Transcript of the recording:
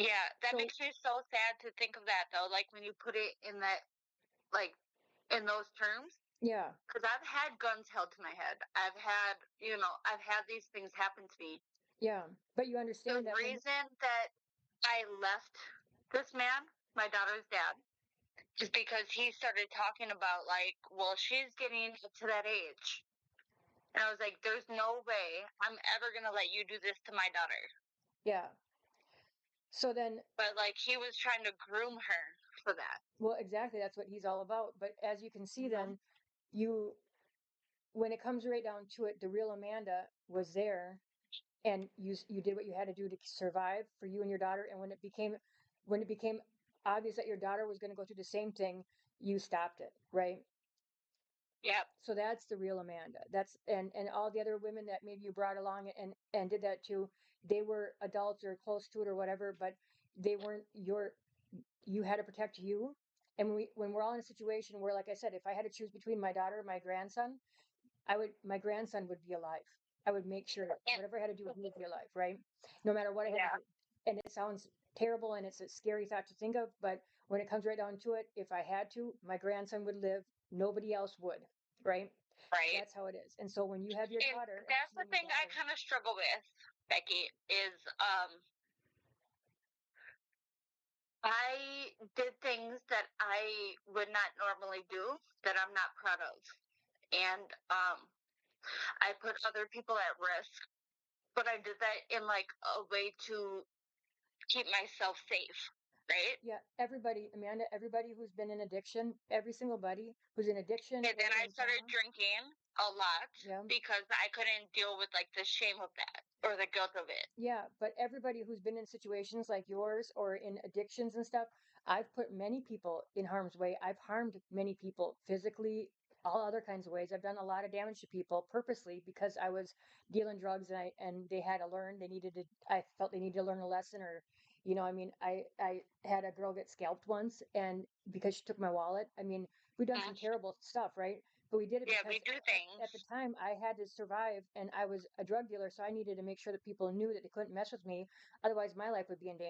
Yeah, that So makes me so sad to think of that though, like, when you put it in that like, in those terms. yeah, Because 'cause I've had guns held to my head. I've had these things happen to me. yeah. But you The understand that when reason that I left this man, my daughter's dad, is because he started talking about, like, "Well, she's getting to that age." And I was like, "There's no way I'm ever gonna let you do this to my daughter." yeah. So then, But, like, he was trying to groom her for that. well, exactly, that's what he's all about. But as you can see, Mhm. then you, when it comes right down to it, the real Amanda was there, and you did what you had to do to survive for you and your daughter. And when it became obvious that your daughter was going to go through the same thing, you stopped it, right? Yep. So that's the real Amanda. That's and all the other women that maybe you brought along and did that too. They were adults or close to it or whatever, but they weren't your. You had to protect you. And when we're all in a situation where, like I said, if I had to choose between my daughter and my grandson, my grandson would be alive. I would make sure And whatever I had to do, he would be alive, right? No matter what I had to yeah. do. And it sounds terrible and it's a scary thought to think of, but when it comes right down to it, if I had to, my grandson would live. Nobody else would, right? Right. That's how it is. And so when you have your And daughter and that's she the and your thing I daughter, kinda struggle with, Becky, is, I did things that I would not normally do that I'm not proud of. And I put other people at risk, but I did that in like a way to keep myself safe, right? yeah, everybody, Amanda, everybody who's been in addiction, every single buddy who's in addiction And then or I in started trauma, drinking a lot yeah, because I couldn't deal with like the shame of that or the guilt of it. yeah, but everybody who's been in situations like yours or in addictions and stuff, I've put many people in harm's way. I've harmed many people physically, all other kinds of ways. I've done a lot of damage to people purposely because I was dealing drugs and they had to learn. I felt they needed to learn a lesson or, I mean, I had a girl get scalped once and because she took my wallet. I mean, we've done some Mhm. terrible stuff, right? But we did it Yeah, we because do at the things. time I had to survive and I was a drug dealer, so I needed to make sure that people knew that they couldn't mess with me. Otherwise, my life would be in danger.